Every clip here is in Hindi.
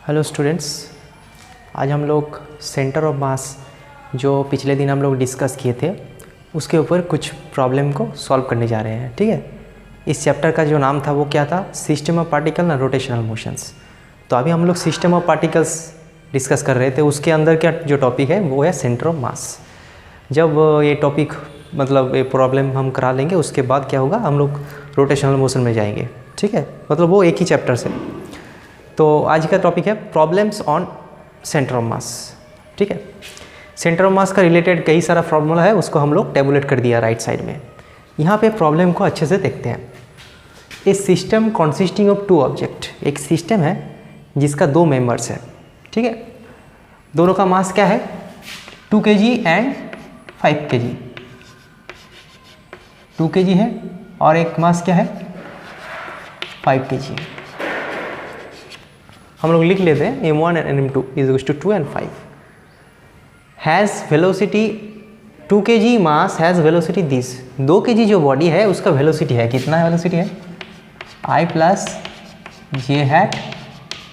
हेलो स्टूडेंट्स, आज हम लोग सेंटर ऑफ मास जो पिछले दिन हम लोग डिस्कस किए थे उसके ऊपर कुछ प्रॉब्लम को सॉल्व करने जा रहे हैं। ठीक है, इस चैप्टर का जो नाम था वो क्या था? System of particle and rotational motions. तो अभी हम लोग सिस्टम ऑफ पार्टिकल्स डिस्कस कर रहे थे, उसके अंदर क्या जो टॉपिक है वो है सेंटर ऑफ मास। जब ये टॉपिक मतलब ये प्रॉब्लम हम करा लेंगे उसके बाद क्या होगा, हम लोग रोटेशनल मोशन में जाएंगे। ठीक है, मतलब वो एक ही चैप्टर से। तो आज का टॉपिक है प्रॉब्लम्स ऑन सेंटर ऑफ मास। ठीक है, सेंटर ऑफ मास का रिलेटेड कई सारा फॉर्मूला है, उसको हम लोग टेबुलेट कर दिया राइट साइड में। यहाँ पे प्रॉब्लम को अच्छे से देखते हैं। A system consisting of two object, एक सिस्टम है जिसका दो मेंबर्स है। ठीक है, दोनों का मास क्या है? 2 kg एंड 5 kg। 2 kg है और एक मास क्या है? 5 kg। हम लोग लिख लेते हैं m1 and m2 is equal to 2 and 5। Has velocity 2 kg mass has velocity this. 2 kg जो बॉडी है उसका वेलोसिटी है, कितना है वेलोसिटी है? I plus j hat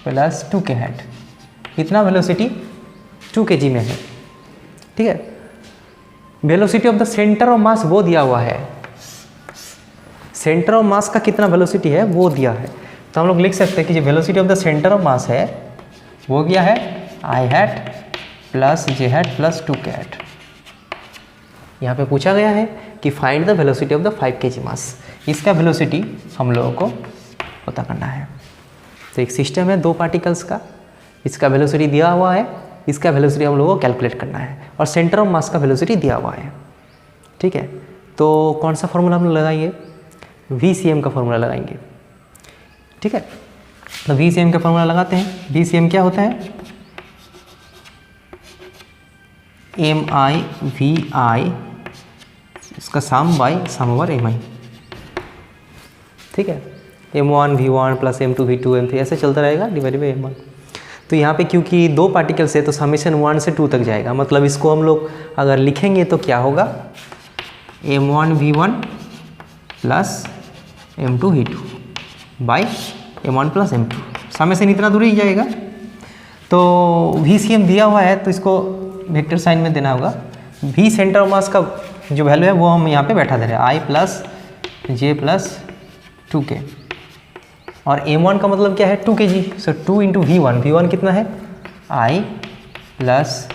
plus 2k hat. कितना वेलोसिटी? 2 kg में है। ठीक है, velocity of the centre of mass वो दिया हुआ है। सेंटर ऑफ मास का कितना वेलोसिटी है वो दिया है, तो हम लोग लिख सकते हैं कि जो velocity of the centre of मास है वो क्या है? आई hat plus j hat plus 2k hat. यहाँ पे पूछा गया है कि find the velocity of the 5 kg मास। इसका वेलोसिटी हम लोगों को पता करना है। तो एक सिस्टम है दो पार्टिकल्स का, इसका वेलोसिटी दिया हुआ है, इसका वेलोसिटी हम लोगों को कैलकुलेट करना है और सेंटर ऑफ मास का वेलोसिटी दिया हुआ है। ठीक है, तो कौन सा फॉर्मूला हम लोग लगाएंगे? VCM का फॉर्मूला लगाएंगे। ठीक है, तो VCM का फॉर्मूला लगाते हैं। VCM क्या होता है? MI/VI इसका सम बाई सम ओवर MI। ठीक है, M1 V1 plus M2 V2 M3 ऐसे चलता रहेगा डिवाइड बाई M1। तो यहाँ पे क्योंकि दो पार्टिकल्स है तो समेशन 1 से 2 तक जाएगा, मतलब इसको हम लोग अगर लिखेंगे तो क्या होगा? M1 V1 plus M2 V2 by M1 plus M2। Summation इतना दूर ही जाएगा। तो VCM दिया हुआ है तो इसको वेक्टर साइन में देना होगा। V सेंटर ऑफ मास का जो वैल्यू है वो हम यहाँ पे बैठा दे रहे हैं, I plus J plus 2k। और M1 का मतलब क्या है? 2 kg। सो 2 इंटू V1, V1 कितना है? I plus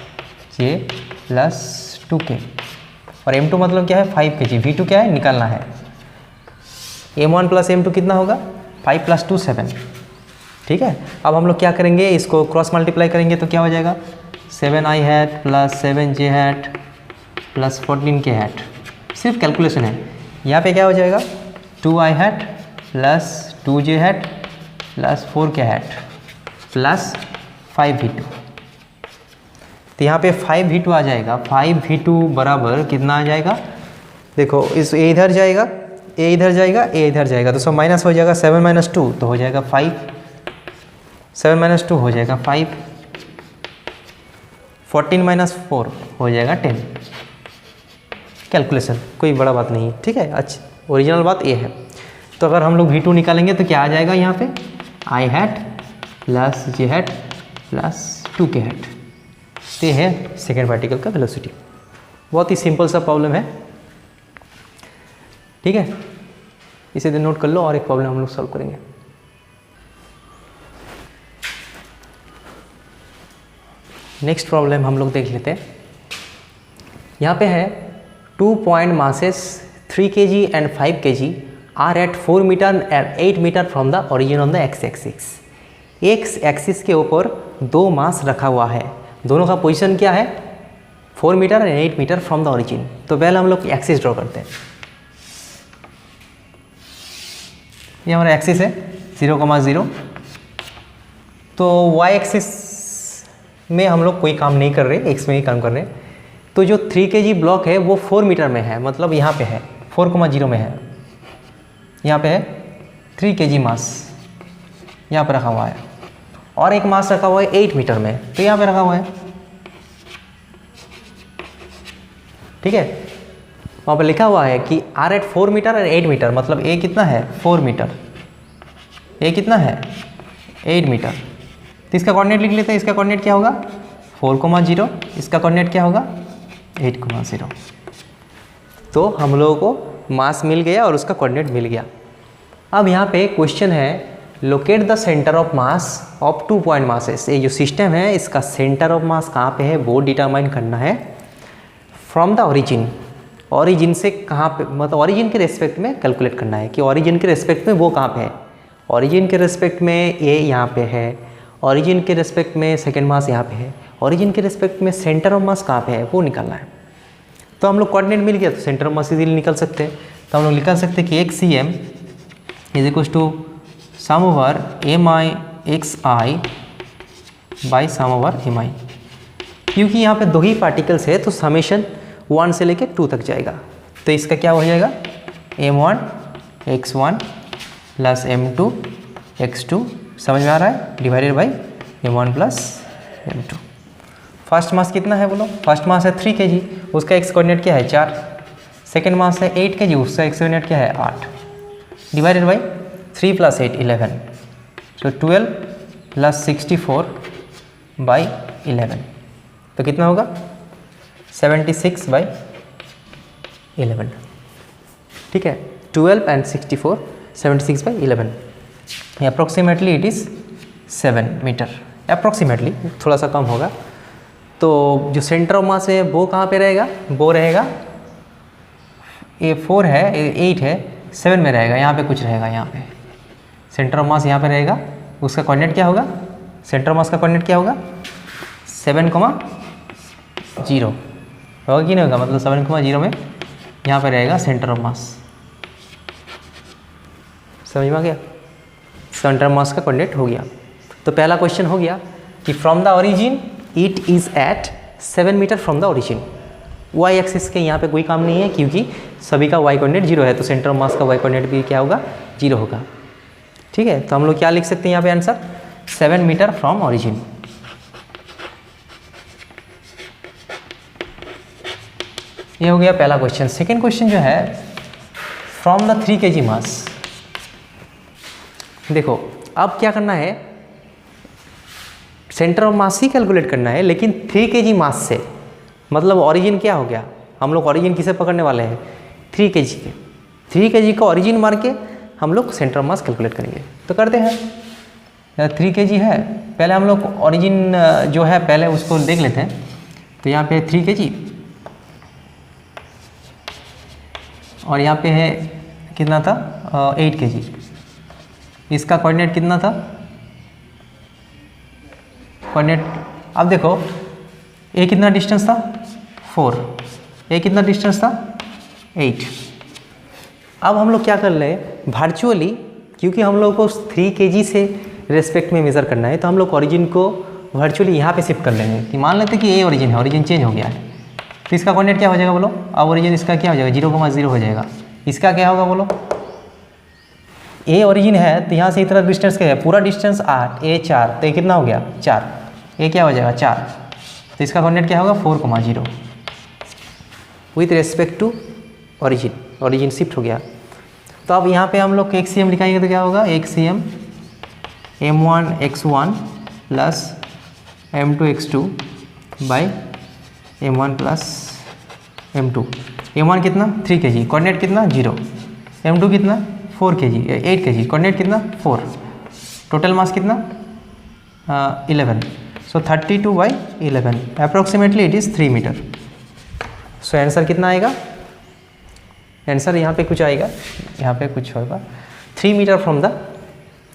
J plus 2k। और M2 मतलब क्या है? 5 kg। V2 क्या है? निकालना है। M1 प्लस M2 कितना होगा? 5 प्लस 2 7। ठीक है, अब हम लोग क्या करेंगे, इसको क्रॉस मल्टीप्लाई करेंगे तो क्या हो जाएगा? 7i hat plus 7j hat plus 14k hat. सिर्फ कैलकुलेशन है। यहाँ पे क्या हो जाएगा? 2i hat plus 2j hat plus 4k hat plus 5v2। तो यहाँ पे 5v2 आ जाएगा। 5v2 बराबर कितना आ जाएगा? देखो, इस ए इधर जाएगा, ए इधर जाएगा, ए इधर जाएगा, तो सब माइनस हो जाएगा। 7 - 2 तो हो जाएगा 5। 7 - 2 हो जाएगा 5। 14 - 4 हो जाएगा 10। कैलकुलेशन कोई बड़ा बात नहीं है। ठीक है, अच्छा, ओरिजिनल बात ये है। तो अगर हम लोग V2 निकालेंगे तो क्या आ जाएगा यहाँ पे? I hat plus j hat plus 2k hat. ये है सेकेंड पार्टिकल का वेलोसिटी। बहुत ही सिंपल सा प्रॉब्लम है। ठीक है, इसे दिन नोट कर लो और एक प्रॉब्लम हम लोग सॉल्व करेंगे। नेक्स्ट प्रॉब्लम हम लोग देख लेते हैं। यहाँ पे है 2 point masses 3 kg and 5 kg are at 4 metre and 8 metre from the origin on the x axis. X axis के ऊपर दो मास रखा हुआ है, दोनों का पोजीशन क्या है? 4 metre and 8 metre from the origin. तो पहले हम लोग एक्सिस ड्रॉ करते हैं। ये हमारा एक्सिस है 0,0। तो y एक्सिस में हम लोग कोई काम नहीं कर रहे, x में ही काम कर रहे हैं। तो जो 3 kg ब्लॉक है वो 4 मीटर में है, मतलब यहाँ पे है 4,0 में है। यहाँ पे है 3 kg मास यहाँ पे रखा हुआ है और एक मास रखा हुआ है 8 मीटर में, तो यहाँ पे रखा हुआ है। ठीक है, वहाँ पर लिखा हुआ है कि आर एट 4 मीटर और 8 मीटर, मतलब ए कितना है? 4 मीटर, ए कितना है? 8 मीटर। तो इसका कोऑर्डिनेट लिख लेते हैं। इसका कोऑर्डिनेट क्या होगा 4,0, इसका कोऑर्डिनेट क्या होगा 8,0। तो हम लोगों को मास मिल गया और उसका कोऑर्डिनेट मिल गया। अब यहाँ पे क्वेश्चन है locate the centre of mass of 2 point masses. ये जो सिस्टम है इसका सेंटर ऑफ मास कहाँ पे है वो डिटरमाइन करना है फ्रॉम द ओरिजिन। ओरिजिन से कहाँ पे, मतलब ओरिजिन के रेस्पेक्ट में कैलकुलेट करना है कि ओरिजिन के रेस्पेक्ट में वो कहाँ पे है। ओरिजिन के रेस्पेक्ट में ए यहाँ पे है, ओरिजिन के रेस्पेक्ट में सेकेंड मास यहाँ पे है, ओरिजिन के रेस्पेक्ट में सेंटर ऑफ मास कहाँ पे है वो निकालना है। तो हम लोग कोऑर्डिनेट मिल गया तो सेंटर ऑफ मास इजीली निकल सकते हैं। तो हम लोग निकाल सकते हैं कि एक cm is equal to sum over mi xi by sum over mi। क्योंकि यहाँ पे दो ही पार्टिकल्स है तो समेशन 1 से लेके 2 तक जाएगा। तो इसका क्या हो जाएगा m1 x1 plus m2 x2 समझ में आ रहा है, divided by m1 plus m2। First mass कितना है बोलो, फर्स्ट मास है 3 kg, उसका एक्स कोऑर्डिनेट क्या है 4। सेकेंड मास है 8 kg, उसका एक्स कोऑर्डिनेट क्या है 8, divided by 3 plus 8 11। So 12 plus 64 by 11 तो कितना होगा 76 बाई 11। ठीक है, 12 and 64 76 by 11। Approximately it is 7 metre, approximately थोड़ा सा कम होगा। तो जो सेंटर ऑफ मास है वो कहाँ पे रहेगा, वो रहेगा ये 4 है 8 है 7 में रहेगा, यहाँ पे कुछ रहेगा, यहाँ पे सेंटर ऑफ मास यहाँ पे रहेगा। उसका कोऑर्डिनेट क्या होगा, सेंटर ऑफ मास का कोऑर्डिनेट क्या होगा 7,0 होगा कि नहीं होगा, मतलब 7,0 में यहाँ पे रहेगा सेंटर ऑफ मास। समझ में आ गया, सेंटर ऑफ मास का कोऑर्डिनेट हो गया। तो पहला क्वेश्चन हो गया कि from the origin it is at 7 metre from the origin. Y axis के यहाँ पे कोई काम नहीं है क्योंकि सभी का वाई कोऑर्डिनेट 0 है, तो सेंटर ऑफ मास का वाई कोऑर्डिनेट भी क्या होगा 0 होगा। ठीक है, तो हम लोग क्या लिख सकते हैं यहाँ पे आंसर 7 मीटर फ्रॉम ओरिजिन। ये हो गया पहला क्वेश्चन। सेकेंड क्वेश्चन जो है फ्रॉम द 3 kg मास। देखो अब क्या करना है, centre of mass he calculate करना है लेकिन 3 kg मास से, मतलब ओरिजिन क्या हो गया, हम लोग ओरिजिन किसे पकड़ने वाले हैं 3 kg के। 3 kg का ओरिजिन मार के हम लोग सेंटर ऑफ मास कैलकुलेट करेंगे। तो करते हैं, 3 kg है, पहले हम लोग ओरिजिन जो है पहले उसको देख लेते हैं। तो यहाँ पे 3 kg और यहाँ पे है कितना था 8 kg। इसका कोऑर्डिनेट कितना था, कोऑर्डिनेट अब देखो ए कितना डिस्टेंस था 4, ए कितना डिस्टेंस था 8। अब हम लोग क्या कर रहे हैं वर्चुअली, क्योंकि हम लोग को 3 kg से रेस्पेक्ट में मेज़र करना है तो हम लोग ओरिजिन को वर्चुअली यहाँ पे शिफ्ट कर लेंगे कि मान लेते हैं कि ए ओरिजिन है, ओरिजिन चेंज हो गया है। तो इसका कोऑर्डिनेट क्या हो जाएगा बोलो, अब ओरिजिन इसका क्या हो जाएगा 0,0 हो जाएगा। इसका क्या होगा बोलो, ए ओरिजिन है तो यहाँ से इतना डिस्टेंस क्या है, पूरा डिस्टेंस 8, ए 4, तो ये कितना हो गया 4, ए क्या हो जाएगा 4। तो इसका कोऑर्डिनेट क्या होगा 4,0 with respect to origin, origin shift हो गया। तो अब यहाँ पे हम लोग एक cm लिखाएंगे तो क्या होगा, एक cm m1 x1 plus m2 x2 by m1 plus m2। m1 कितना 3 kg, कोऑर्डिनेट कितना 0, m2 कितना 4 kg 8 kg, कोऑर्डिनेट कितना 4, टोटल मास कितना 11। So 32 by 11, approximately it is 3 metre. So answer कितना आएगा, आंसर यहाँ पे कुछ आएगा, यहाँ पे कुछ होगा 3 metre from the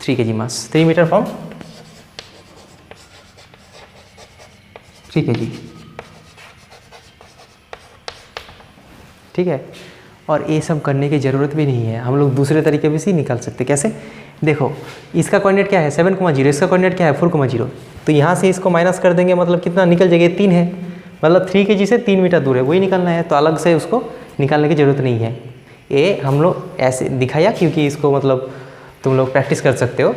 3 kg mass, 3 metre from 3 kg। ठीक है, और ये सब करने की ज़रूरत भी नहीं है, हम लोग दूसरे तरीके भी से निकाल सकते। कैसे, देखो इसका कोऑर्डिनेट क्या है 7,0, इसका कोऑर्डिनेट क्या है 4,0। तो यहाँ से इसको माइनस कर देंगे, मतलब कितना निकल जाएगा 3 है, मतलब 3 kg से 3 मीटर दूर है, वही निकालना है। तो अलग से उसको निकालने की ज़रूरत नहीं है। ये हम लोग ऐसे दिखाया क्योंकि इसको मतलब तुम लोग प्रैक्टिस कर सकते हो,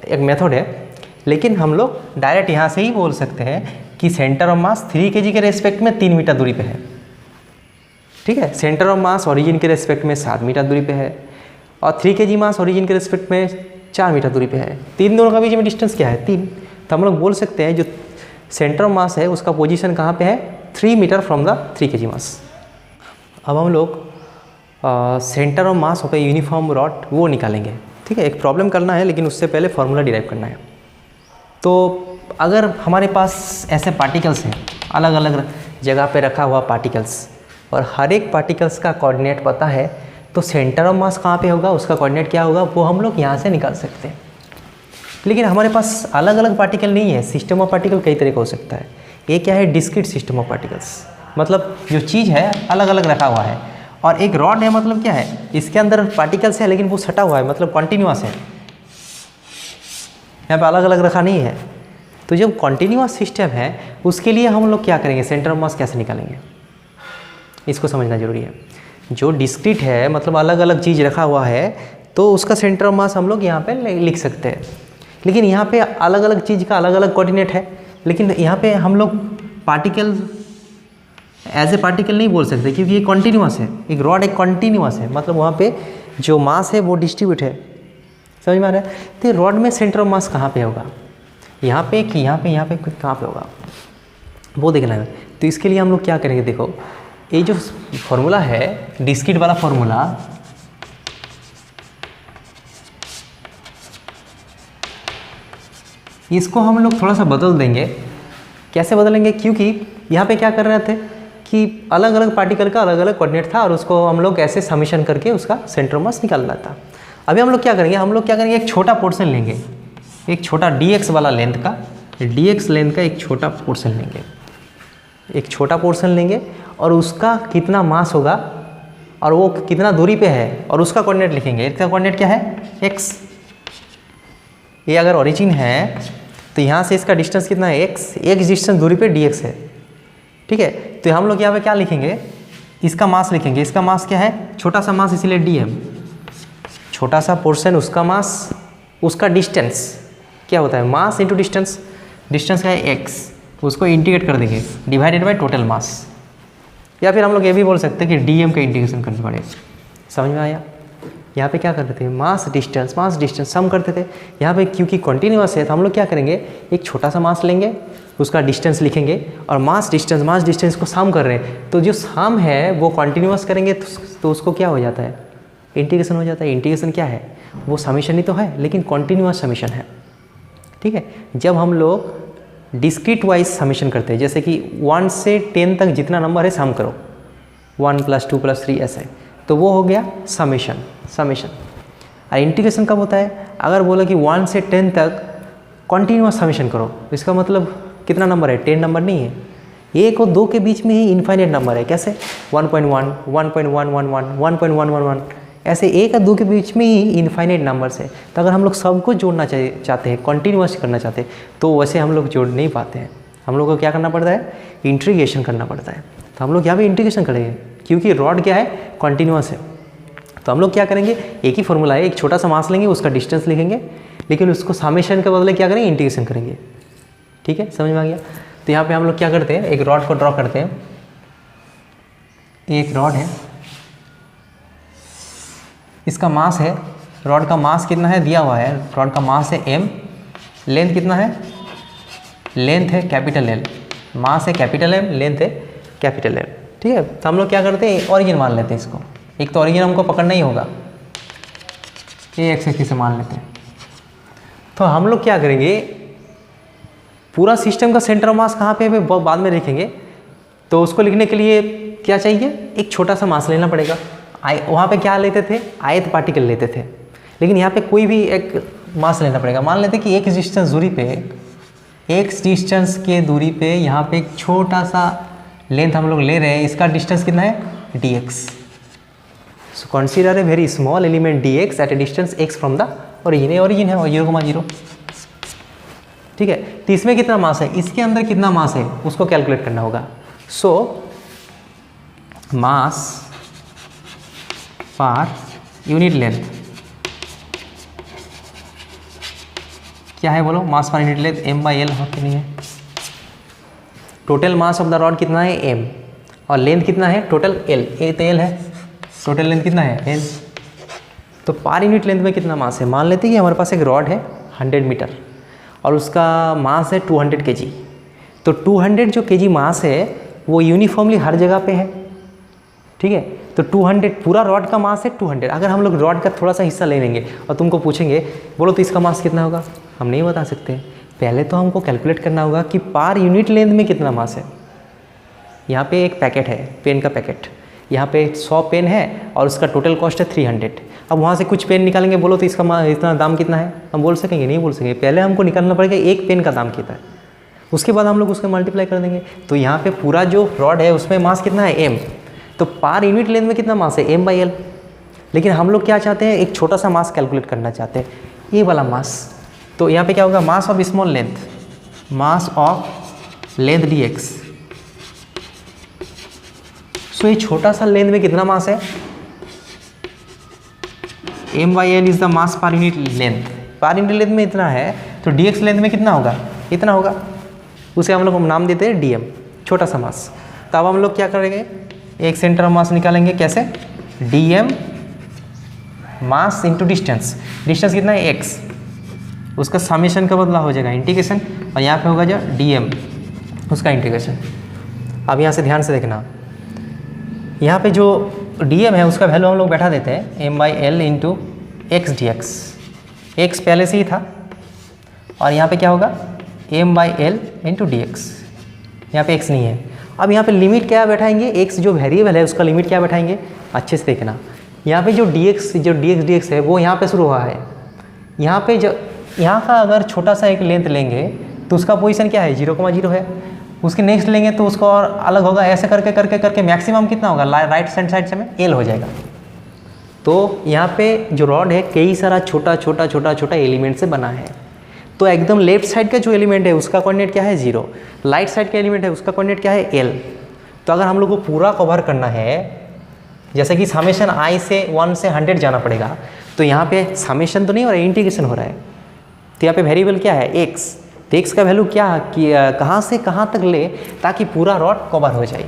एक मेथड है। लेकिन हम लोग डायरेक्ट यहाँ से ही बोल सकते हैं कि सेंटर ऑफ मास 3 kg के रेस्पेक्ट में 3 मीटर दूरी पे है। ठीक है, सेंटर ऑफ मास ओरिजिन के रेस्पेक्ट में 7 मीटर दूरी पे है और 3 kg मास ओरिजिन के रेस्पेक्ट में 4 मीटर दूरी पे है। तीन दोनों का बीच में डिस्टेंस क्या है 3, तो हम लोग बोल सकते हैं जो सेंटर ऑफ मास है उसका पोजीशन कहाँ पे है, 3 मीटर फ्रॉम द 3 kg मास। अब हम लोग centre of mass of a uniform rod वो निकालेंगे। ठीक है, एक प्रॉब्लम करना है लेकिन उससे पहले फार्मूला डिराइव करना है। तो अगर हमारे पास ऐसे पार्टिकल्स हैं, अलग अलग जगह पे रखा हुआ पार्टिकल्स, और हर एक पार्टिकल्स का कोऑर्डिनेट पता है, तो सेंटर ऑफ मास कहाँ पे होगा, उसका कोऑर्डिनेट क्या होगा, वो हम लोग यहाँ से निकाल सकते हैं। लेकिन हमारे पास अलग अलग पार्टिकल नहीं है, सिस्टम ऑफ पार्टिकल कई तरह का हो सकता है। ये क्या है, डिस्क्रीट सिस्टम ऑफ पार्टिकल्स, मतलब जो चीज़ है अलग अलग रखा हुआ है। और एक रॉड है, मतलब क्या है, इसके अंदर पार्टिकल्स है लेकिन वो सटा हुआ है, मतलब कॉन्टीन्यूअस है, यहाँ पे अलग अलग रखा नहीं है। तो जब कॉन्टीन्यूअस सिस्टम है उसके लिए हम लोग क्या करेंगे, सेंटर ऑफ मास कैसे निकालेंगे, इसको समझना जरूरी है। जो डिस्क्रीट है मतलब अलग अलग चीज़ रखा हुआ है, तो उसका सेंटर ऑफ मास हम लोग यहाँ पे लिख सकते हैं। लेकिन यहाँ पे अलग अलग चीज़ का अलग अलग कोऑर्डिनेट है, लेकिन यहाँ पे हम लोग पार्टिकल एज ए पार्टिकल नहीं बोल सकते क्योंकि ये कॉन्टीन्यूअस है। एक रॉड एक कॉन्टीन्यूअस है, मतलब वहाँ पे जो मास है वो डिस्ट्रीब्यूट है। समझ में आ रहा है। तो रॉड में सेंटर ऑफ मास कहाँ पे होगा, यहाँ पे कि यहाँ पे कहाँ पे होगा, वो देखना है। तो इसके लिए हम लोग क्या करेंगे, देखो ये जो फॉर्मूला है डिस्क्रीट वाला फॉर्मूला, इसको हम लोग थोड़ा सा बदल देंगे। कैसे बदलेंगे, क्योंकि यहाँ पे क्या कर रहे थे कि अलग अलग पार्टिकल का अलग अलग कोऑर्डिनेट था और उसको हम लोग ऐसे समीशन करके उसका सेंटर ऑफ मास निकालना था। अभी हम लोग क्या करेंगे, एक छोटा पोर्शन लेंगे, एक छोटा dx वाला लेंथ का, dx लेंथ का एक छोटा पोर्शन लेंगे, एक छोटा पोर्शन लेंगे और उसका कितना मास होगा और वो कितना दूरी पे है और उसका कोऑर्डिनेट लिखेंगे। इसका कोऑर्डिनेट क्या है, x। ये अगर ओरिजिन है तो यहाँ से इसका डिस्टेंस कितना है, x डिस्टेंस दूरी पे dx है। ठीक है, तो हम लोग यहाँ पे क्या लिखेंगे, इसका मास लिखेंगे। इसका मास क्या है, छोटा सा मास इसीलिए dm, छोटा सा पोर्शन उसका मास, उसका डिस्टेंस क्या होता है, मास इंटू डिस्टेंस, डिस्टेंस का है x, उसको इंटीग्रेट कर देंगे डिवाइडेड बाय टोटल मास। या फिर हम लोग ये भी बोल सकते हैं कि dm का इंटीग्रेशन करना पड़ेगा। समझ में आया। यहाँ पे क्या करते थे, मास डिस्टेंस सम करते थे। यहाँ पे क्योंकि कॉन्टीन्यूअस है तो हम लोग क्या करेंगे, एक छोटा सा मास लेंगे, उसका डिस्टेंस लिखेंगे और मास डिस्टेंस को सम कर रहे हैं, तो जो सम है वो कॉन्टीन्यूअस करेंगे तो उसको क्या हो जाता है, इंटीग्रेशन हो जाता है। इंटीग्रेशन क्या है, वो समीशन ही तो है लेकिन कॉन्टीन्यूअस समीशन है। ठीक है, जब हम लोग डिस्क्रीट वाइज समीशन करते हैं, जैसे कि 1 से 10 तक जितना नंबर है सम करो, 1 + 2 + 3 ऐसे, तो वो हो गया समीशन। और इंटीग्रेशन कब होता है, अगर बोला कि 1 से 10 तक कॉन्टीन्यूअस समीशन करो, इसका मतलब कितना नंबर है, 10 नंबर नहीं है, 1 और 2 के बीच में ही इनफाइनाइट नंबर है। कैसे, 1.1, 1.111, 1.111, ऐसे 1 और 2 के बीच में ही इनफाइनाइट नंबर्स है। तो अगर हम लोग सबको जोड़ना चाहते हैं, कॉन्टीन्यूअस करना चाहते हैं, तो वैसे हम लोग जोड़ नहीं पाते हैं। हम लोग को क्या करना पड़ता है, इंटीग्रेशन करना पड़ता है। तो हम लोग यहाँ पे इंटीग्रेशन करेंगे क्योंकि रॉड क्या है, कॉन्टीन्यूअस है। तो हम लोग क्या करेंगे, एक ही फॉर्मूला है, एक छोटा सा मास लेंगे, उसका डिस्टेंस लिखेंगे, लेकिन उसको समेशन के बदले क्या करेंगे, इंटीग्रेशन करेंगे। ठीक है, समझ में आ गया। तो यहाँ पे हम लोग क्या करते हैं, एक रॉड को ड्रॉ करते हैं। एक रॉड है, इसका मास है, रॉड का मास कितना है दिया हुआ है, रॉड का मास है m, लेंथ कितना है, लेंथ है कैपिटल L, मास है कैपिटल M, लेंथ है कैपिटल L। ठीक है, तो हम लोग क्या करते हैं, ओरिजिन मान लेते हैं इसको। एक तो ओरिजिन हमको पकड़ना ही होगा, ये एक्स एक्सिस से मान लेते हैं। तो हम लोग क्या करेंगे, पूरा सिस्टम का सेंटर ऑफ मास कहाँ पे है बाद में लिखेंगे। तो उसको लिखने के लिए क्या चाहिए, एक छोटा सा मास लेना पड़ेगा। वहाँ पे क्या लेते थे, आयत पार्टिकल लेते थे, लेकिन यहाँ पे कोई भी एक मास लेना पड़ेगा। मान लेते कि एक डिस्टेंस दूरी पे, एक डिस्टेंस के दूरी पे यहाँ पे एक छोटा सा लेंथ हम लोग ले रहे हैं, इसका डिस्टेंस कितना है, dx। So consider a very small element dx at a distance x from the origin. ये ओरिजिन है और 0,0। ठीक है, तो इसमें कितना मास है, इसके अंदर कितना मास है, उसको कैलकुलेट करना होगा। सो मास पर यूनिट लेंथ क्या है, बोलो, मास पर यूनिट लेंथ m/l है कि नहीं है। Total mass of the rod कितना है, m, और लेंथ कितना है, टोटल l, a तो l है, टोटल लेंथ कितना है, l। तो पर यूनिट लेंथ में कितना मास है, मान लेते हैं कि हमारे पास एक रॉड है 100 मीटर और उसका मास है 200 kg। तो 200 जो kg मास है वो यूनिफॉर्मली हर जगह पे है, ठीक है। तो 200 पूरा रॉड का मास है 200। अगर हम लोग रॉड का थोड़ा सा हिस्सा ले लेंगे और तुमको पूछेंगे बोलो तो इसका मास कितना होगा, हम नहीं बता सकते। पहले तो हमको कैलकुलेट करना होगा कि पर यूनिट लेंथ में कितना मास है। यहाँ पे एक पैकेट है, पेन का पैकेट, यहाँ पे 100 पेन है और उसका टोटल कॉस्ट है 300। अब वहाँ से कुछ पेन निकालेंगे, बोलो तो इसका इतना दाम कितना है, हम बोल सकेंगे? नहीं बोल सकेंगे। पहले हमको निकालना पड़ेगा एक पेन का दाम कितना है, उसके बाद हम लोग उसको मल्टीप्लाई कर देंगे। तो यहाँ पे पूरा जो रॉड है उसमें मास कितना है, m। तो पर यूनिट लेंथ में कितना मास है, m/l। लेकिन हम लोग क्या चाहते हैं, एक छोटा सा मास कैलकुलेट करना चाहते हैं, ये वाला मास। तो यहाँ पे क्या होगा, mass of small length, mass of length dx। सो ये छोटा सा लेंथ में कितना मास है, m/l is the mass per unit length. Per unit length में इतना है तो dx लेंथ में कितना होगा, इतना होगा। उसे हम लोग नाम देते हैं dm, छोटा सा मास। तो अब हम लोग क्या करेंगे, एक सेंटर ऑफ मास निकालेंगे, कैसे, dm mass into distance. Distance कितना है, x, उसका समेशन का बदला हो जाएगा इंटीग्रेशन, और यहाँ पे होगा जो dm उसका इंटीग्रेशन। अब यहाँ से ध्यान से देखना, यहाँ पे जो dm है उसका वैल्यू हम लोग बैठा देते हैं m/l into x dx। x पहले से ही था, और यहाँ पे क्या होगा, m/l इंटू dx। यहाँ पे x नहीं है। अब यहाँ पे लिमिट क्या बैठाएंगे, x जो वेरिएबल है उसका लिमिट क्या बैठाएंगे, अच्छे से देखना। यहाँ पे जो dx है वो यहाँ पे शुरू हुआ है। यहाँ पे जो यहाँ का अगर छोटा सा एक लेंथ लेंगे तो उसका पोजीशन क्या है, 0,0 है। उसके नेक्स्ट लेंगे तो उसको और अलग होगा, ऐसे करके करके करके मैक्सिमम कितना होगा, राइट हैंड साइड से में l हो जाएगा। तो यहाँ पे जो रॉड है कई सारा छोटा छोटा छोटा छोटा एलिमेंट से बना है। तो एकदम लेफ्ट साइड का जो एलिमेंट है उसका कोऑर्डिनेट क्या है, 0। राइट साइड का एलिमेंट है उसका कोऑर्डिनेट क्या है, l। तो अगर हम लोग को पूरा कवर करना है, जैसे कि समेशन i से 1 से 100 जाना पड़ेगा, तो यहाँ पे समेशन तो नहीं हो रहा है, इंटीग्रेशन हो रहा है। तो यहाँ पे वेरिएबल क्या है, x। तो x का वैल्यू क्या कि कहाँ से कहाँ तक ले ताकि पूरा रॉड कवर हो जाए।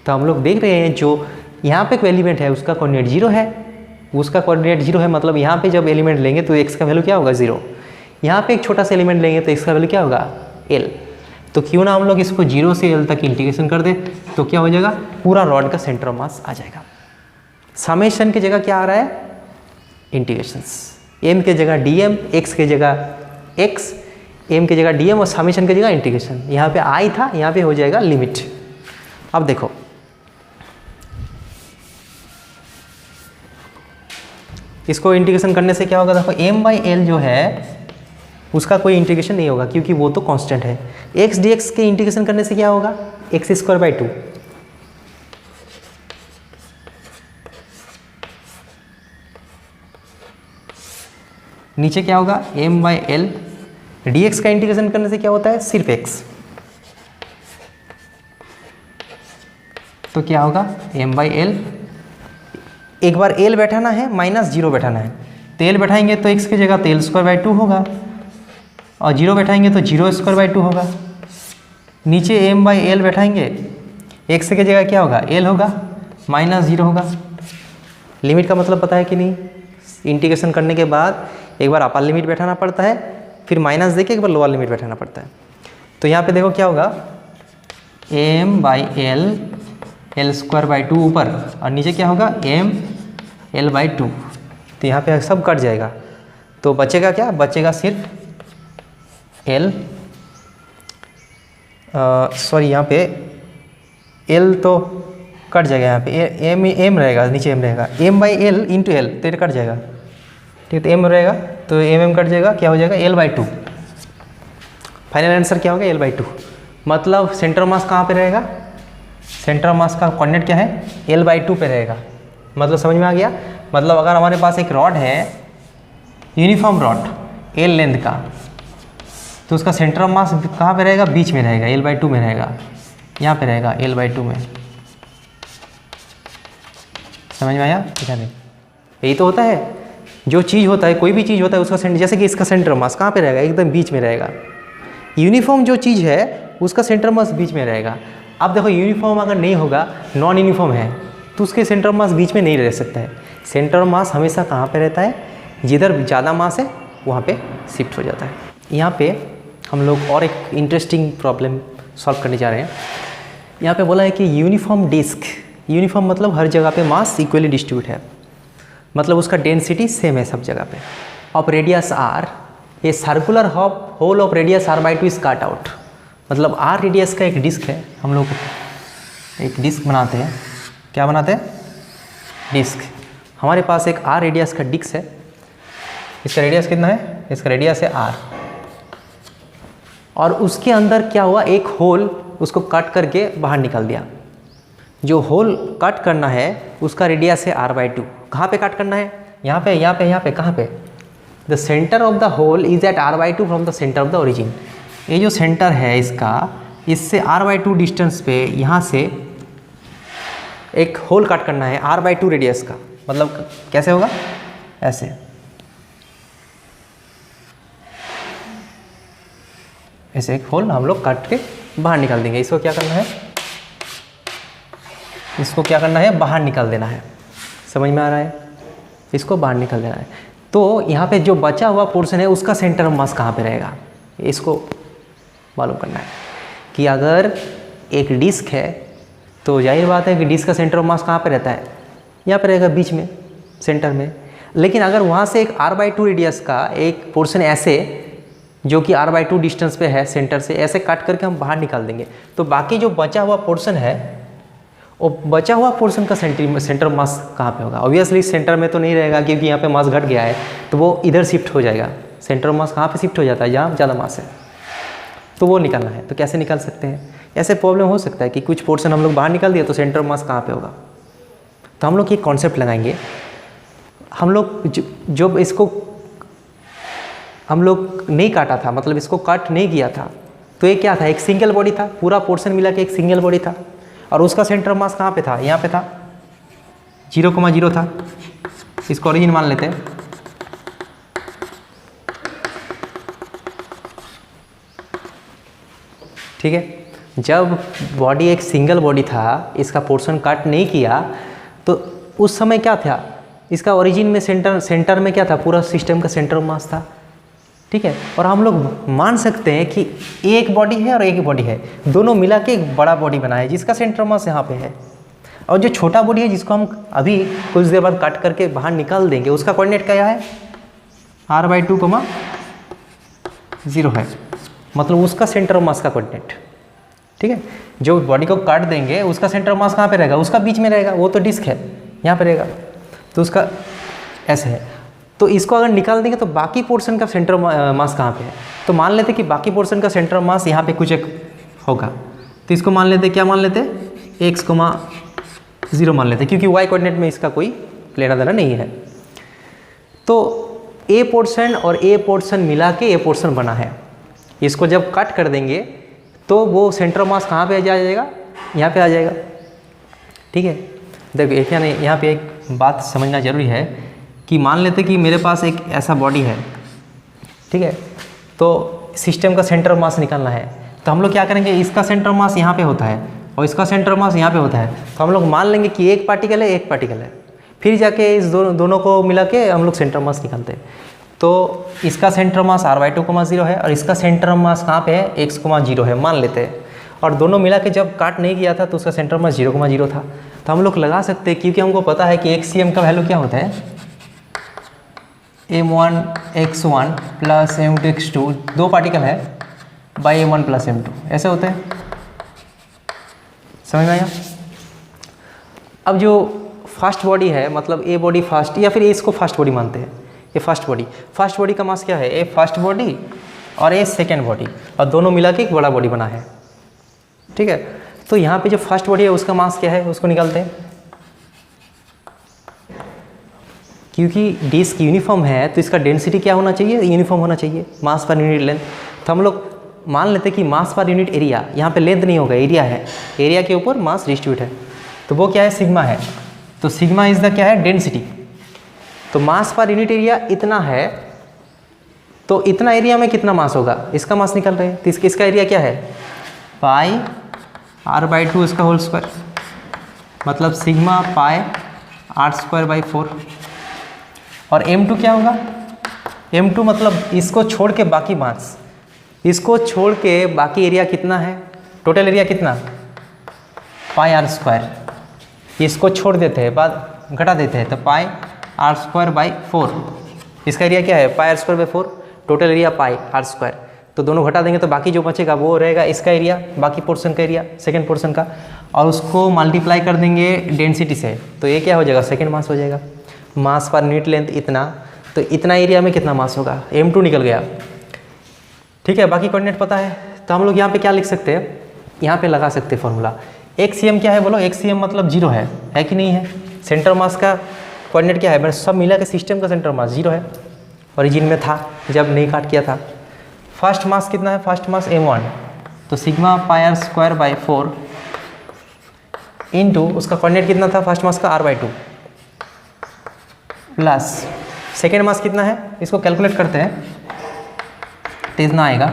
तो हम लोग देख रहे हैं जो यहाँ पे कोई एलिमेंट है उसका कोऑर्डिनेट 0 है, उसका कोऑर्डिनेट 0 है, मतलब यहाँ पे जब एलिमेंट लेंगे तो x का वैल्यू क्या होगा, 0। यहाँ पे एक छोटा सा एलिमेंट लेंगे तो इसका वैल्यू क्या होगा, l। तो क्यों ना हम लोग इसको 0 से l तक इंटीग्रेशन कर दें, तो क्या हो जाएगा, पूरा रॉड का सेंटर ऑफ मास आ जाएगा। समेशन की जगह क्या आ रहा है, इंटीग्रेशंस। m के जगह dm, x के जगह x, m के जगह dm और समेशन की जगह इंटीग्रेशन। यहाँ पे i था, यहाँ पे हो जाएगा लिमिट। अब देखो इसको इंटीग्रेशन करने से क्या होगा, देखो m/l जो है उसका कोई इंटीग्रेशन नहीं होगा क्योंकि वो तो कांस्टेंट है। x dx के इंटीग्रेशन करने से क्या होगा, x² 2। नीचे क्या होगा, m/l। dx का इंटीग्रेशन करने से क्या होता है, सिर्फ x। तो क्या होगा, m/l। एक बार l बैठाना है, -0 बैठाना है। तो l बैठाएंगे तो x की जगह तो l² 2 होगा, और 0 बैठाएंगे तो 0² 2 होगा। नीचे m/l बैठाएंगे, x की जगह क्या होगा, l होगा, -0 होगा। लिमिट का मतलब पता है कि नहीं, इंटीग्रेशन करने के बाद एक बार अपर लिमिट बैठाना पड़ता है, फिर माइनस देके एक बार लोअर लिमिट बैठाना पड़ता है। तो यहाँ पे देखो क्या होगा, m/l l² 2 ऊपर, और नीचे क्या होगा, m/l/2। तो यहाँ पे सब कट जाएगा, तो बचेगा क्या, बचेगा सिर्फ l, सॉरी यहाँ पे l तो कट जाएगा, यहाँ पे m रहेगा, नीचे m रहेगा, m/l इंटू l, तो ये कट जाएगा, ठीक है। तो m रहेगा तो m कट जाएगा, क्या हो जाएगा, l/2। फाइनल आंसर क्या होगा, l/2। मतलब सेंटर मास कहाँ पे रहेगा, सेंटर मास का कोऑर्डिनेट क्या है, l/2 पे रहेगा। मतलब समझ में आ गया। मतलब अगर हमारे पास एक रॉड है, यूनिफॉर्म रॉड l लेंथ का, तो उसका सेंटर ऑफ मास कहाँ पे रहेगा, बीच में रहेगा, l/2 में रहेगा, यहाँ पे रहेगा l/2 में। समझ में आया, क्या नहीं, यही तो होता है। जो चीज़ होता है, कोई भी चीज़ होता है उसका सेंटर, जैसे कि इसका सेंटर मास कहाँ पे रहेगा, एकदम बीच में रहेगा। यूनिफॉर्म जो चीज़ है उसका सेंटर मास बीच में रहेगा। अब देखो यूनिफॉर्म अगर नहीं होगा, नॉन यूनिफॉर्म है, तो उसके सेंटर मास बीच में नहीं रह सकता है। सेंटर मास हमेशा कहाँ पे रहता है, जिधर ज़्यादा मास है वहाँ पे शिफ्ट हो जाता है। यहाँ पे हम लोग और एक इंटरेस्टिंग प्रॉब्लम सॉल्व करने जा रहे हैं। यहाँ पे बोला है कि यूनिफॉर्म डिस्क, यूनिफॉर्म मतलब हर जगह पे मास इक्वली डिस्ट्रीब्यूट है, मतलब उसका डेंसिटी सेम है सब जगह पे, ऑफ रेडियस आर, ये circular hole of radius r by two is cut out, मतलब आर रेडियस का एक डिस्क है, हम लोग एक डिस्क बनाते हैं, क्या बनाते हैं, डिस्क। हमारे पास एक आर रेडियस का डिस्क है, इसका रेडियस कितना है, इसका रेडियस है आर, और उसके अंदर क्या हुआ, एक होल उसको कट करके बाहर निकाल दिया। जो होल कट करना है उसका रेडियस है आर बाई टू। कहाँ पे कट करना है, यहाँ पे, यहाँ पे, यहाँ पे, कहाँ पे, the centre of the hole is at r by two from the centre of the origin. ये जो सेंटर है इसका, इससे आर बाई टू डिस्टेंस पे यहाँ से एक होल कट करना है आर बाई टू रेडियस का, मतलब कैसे होगा, ऐसे, ऐसे एक होल हम लोग काट के बाहर निकाल देंगे। इसको क्या करना है, इसको क्या करना है, बाहर निकाल देना है, समझ में आ रहा है, इसको बाहर निकाल देना है। तो यहाँ पे जो बचा हुआ पोर्शन है उसका सेंटर ऑफ मास कहाँ पे रहेगा, इसको मालूम करना है कि अगर एक डिस्क है तो जाहिर बात है कि डिस्क का सेंटर ऑफ मास कहाँ पे रहता है, यहाँ पे रहेगा, बीच में, सेंटर में। लेकिन अगर वहाँ से एक आर बाई टू रेडियस का एक पोर्शन ऐसे, जो कि आर बाई टू डिस्टेंस पे है सेंटर से, ऐसे काट करके हम बाहर निकाल देंगे, तो बाकी जो बचा हुआ पोर्शन है, वो बचा हुआ पोर्शन का सेंटर मास कहाँ पे होगा। ऑब्वियसली सेंटर में तो नहीं रहेगा, क्योंकि यहाँ पे मास घट गया है, तो वो इधर शिफ्ट हो जाएगा। सेंटर मास कहाँ पे शिफ्ट हो जाता है, जहाँ ज़्यादा मास है, तो वो निकालना है। तो कैसे निकाल सकते हैं, ऐसे प्रॉब्लम हो सकता है कि कुछ पोर्शन हम लोग बाहर निकाल दिए तो सेंटर मास कहाँ पे होगा। तो हम लोग ये कॉन्सेप्ट लगाएंगे, हम लोग जब इसको हम लोग नहीं काटा था, मतलब इसको कट नहीं किया था, तो ये क्या था, एक सिंगल बॉडी था, पूरा पोर्शन मिला के एक सिंगल बॉडी था, और उसका सेंटर मास कहाँ पे था, यहाँ पे था, 0,0 था। इसको ओरिजिन मान लेते हैं। ठीक है, जब बॉडी एक सिंगल बॉडी था, इसका पोर्शन कट नहीं किया, तो उस समय क्या था, इसका ओरिजिन में सेंटर में क्या था, पूरा सिस्टम का सेंटर मास था। ठीक है, और हम लोग मान सकते हैं कि एक बॉडी है और एक बॉडी है, दोनों मिला के एक बड़ा बॉडी बना है, जिसका सेंटर मास यहाँ पे है, और जो छोटा बॉडी है जिसको हम अभी कुछ देर बाद काट करके बाहर निकाल देंगे, उसका कोऑर्डिनेट क्या है, आर बाई टू, 0 है, मतलब उसका सेंटर मास का कोऑर्डिनेट। ठीक है, जो बॉडी को काट देंगे उसका सेंटर मास कहाँ पे रहेगा, उसका बीच में रहेगा, वो तो डिस्क है, यहाँ पे रहेगा, तो उसका ऐसे है। तो इसको अगर निकाल देंगे तो बाकी पोर्शन का सेंटर मास कहाँ पे है, तो मान लेते कि बाकी पोर्शन का सेंटर मास यहाँ पे कुछ एक होगा, तो इसको मान लेते, क्या मान लेते, x,0 मान लेते, क्योंकि y कोऑर्डिनेट में इसका कोई लेना देना नहीं है। तो a पोर्शन और a पोर्शन मिला के a पोर्शन बना है, इसको जब कट कर देंगे तो वो सेंटर मास कहाँ पे आ जाएगा, यहाँ पे आ जाएगा। ठीक है, देखो यहाँ पे एक बात समझना जरूरी है कि मान लेते कि मेरे पास एक ऐसा बॉडी है, ठीक है, तो सिस्टम का सेंटर मास निकालना है, तो हम लोग क्या करेंगे, इसका सेंटर मास यहाँ पे होता है और इसका सेंटर मास यहाँ पे होता है, तो हम लोग मान लेंगे कि एक पार्टिकल है, एक पार्टिकल है, फिर जाके इस दोनों को मिला के हम लोग सेंटर मास निकालते हैं। तो इसका सेंटर मास r बाई 2,0 है और इसका सेंटर मास कहाँ पे है, x,0 है, मान लेते हैं, और दोनों मिला के जब काट नहीं किया था तो उसका सेंटर मास 0,0 था। तो हम लोग लगा सकते हैं, क्योंकि हमको पता है कि x का वैल्यू क्या होता है, m1 x1 plus m2 x2, 2 particle है, बाई m1 प्लस m2, ऐसे होते हैं, समझ में आया। अब जो फर्स्ट बॉडी है, मतलब ए बॉडी फर्स्ट, या फिर इसको फर्स्ट बॉडी मानते हैं, ये फर्स्ट बॉडी का मास क्या है, ए फर्स्ट बॉडी और ए सेकेंड बॉडी, और दोनों मिला के एक बड़ा बॉडी बना है। ठीक है, तो यहाँ पे जो फर्स्ट बॉडी है उसका मास क्या है, उसको निकालते हैं। क्योंकि डिस्क यूनिफॉर्म है तो इसका डेंसिटी क्या होना चाहिए, यूनिफॉर्म होना चाहिए, मास पर यूनिट लेंथ। तो हम लोग मान लेते कि मास पर यूनिट एरिया, यहाँ पे लेंथ नहीं होगा, एरिया है, एरिया के ऊपर मास डिस्ट्रीब्यूट है, तो वो क्या है, सिग्मा है। तो सिग्मा इज द क्या है, डेंसिटी। तो मास पर यूनिट एरिया इतना है, तो इतना एरिया में कितना मास होगा, इसका मास निकल रहे हैं, तो इसका एरिया क्या है, पाई r बाई 2 इसका होल स्क्वायर, मतलब सिग्मा पाई r²/4। और m2 क्या होगा, m2 मतलब इसको छोड़ के बाकी मास, इसको छोड़ के बाकी एरिया कितना है, टोटल एरिया कितना, पाई आर स्क्वायर। इसको छोड़ देते हैं, बाद घटा देते हैं, तो पाई आर स्क्वायर बाई 4। इसका एरिया क्या है, pi r square by 4, total area pi r square. तो दोनों घटा देंगे तो बाकी जो बचेगा वो रहेगा इसका एरिया, बाकी पोर्शन का एरिया, सेकेंड पोर्शन का, और उसको मल्टीप्लाई कर देंगे डेंसिटी से, तो ये क्या हो जाएगा, सेकेंड मास हो जाएगा। मास पर यूनिट लेंथ इतना, तो इतना एरिया में कितना मास होगा, m2 निकल गया। ठीक है, बाकी कोऑर्डिनेट पता है, तो हम लोग यहाँ पे क्या लिख सकते हैं, यहाँ पे लगा सकते हैं फॉर्मूला। XCM क्या है बोलो, XCM मतलब 0 है कि नहीं है। सेंटर मास का कोऑर्डिनेट क्या है, मैंने सब मिला के सिस्टम का सेंटर मास 0 है, ओरिजिन में था जब नहीं काट किया था। फर्स्ट मास कितना है, फर्स्ट मास m1, तो sigma pi r square by 4 into उसका कोऑर्डिनेट कितना था फर्स्ट मास का r/2 प्लस सेकेंड मास कितना है, इसको कैलकुलेट करते हैं तो इतना आएगा,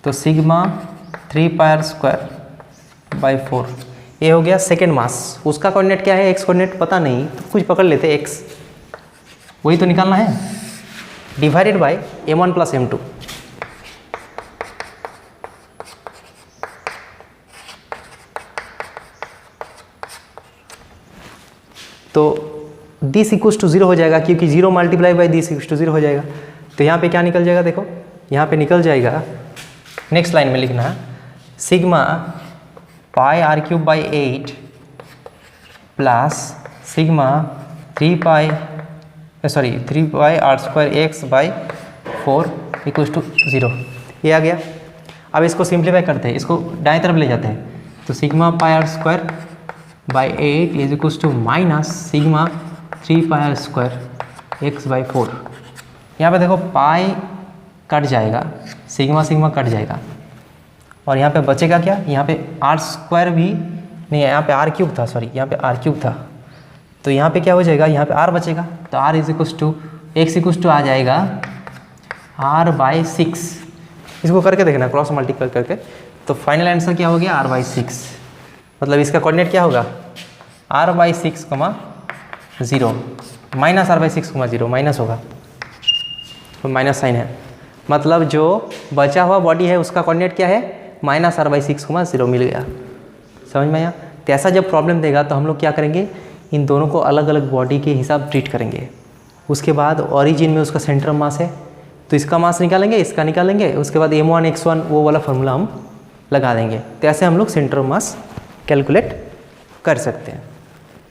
तो sigma 3 pi r square by 4, ये हो गया सेकेंड मास। उसका कोऑर्डिनेट क्या है, x कोऑर्डिनेट पता नहीं, तो कुछ पकड़ लेते x, वही तो निकालना है, divided by m1 plus m2। तो दिस इक्वल्स टू 0 हो जाएगा, क्योंकि 0 multiply by this equals to 0 हो जाएगा। तो यहाँ पे क्या निकल जाएगा, देखो यहाँ पे निकल जाएगा, नेक्स्ट लाइन में लिखना sigma pi r cube by 8 plus sigma 3 pi r square x by 4 equals to 0, ये आ गया। अब इसको सिंप्लीफाई करते हैं, इसको दाएं तरफ ले जाते हैं, तो sigma pi r square by 8 is equals to minus sigma 3 pi r square x by 4। यहाँ पे देखो पाई कट जाएगा, सिग्मा सिग्मा कट जाएगा, और यहाँ पे बचेगा क्या, यहाँ पे आर स्क्वायर भी नहीं है, यहाँ पे आर क्यूब था, सॉरी यहाँ पे आर क्यूब था, तो यहाँ पे क्या हो जाएगा, यहाँ पे आर बचेगा, तो r is equals to x equals to आ जाएगा आर बाई 6। इसको करके देखना क्रॉस मल्टीप्लाई करके, तो फाइनल आंसर क्या हो गया, आर बाई 6। मतलब इसका कोऑर्डिनेट क्या होगा, r by 6, 0 minus r by 6, 0 minus होगा, तो माइनस साइन है, मतलब जो बचा हुआ बॉडी है उसका कोऑर्डिनेट क्या है, माइनस आर बाई 6, 0 मिल गया। समझ में आया। तो ऐसा जब प्रॉब्लम देगा तो हम लोग क्या करेंगे, इन दोनों को अलग अलग बॉडी के हिसाब ट्रीट करेंगे। उसके बाद ओरिजिन में उसका सेंटर मास है, तो इसका मास निकालेंगे, इसका निकालेंगे, उसके बाद m1 x1 वो वाला फार्मूला हम लगा देंगे। तो ऐसे हम लोग सेंटर मास कैलकुलेट कर सकते हैं।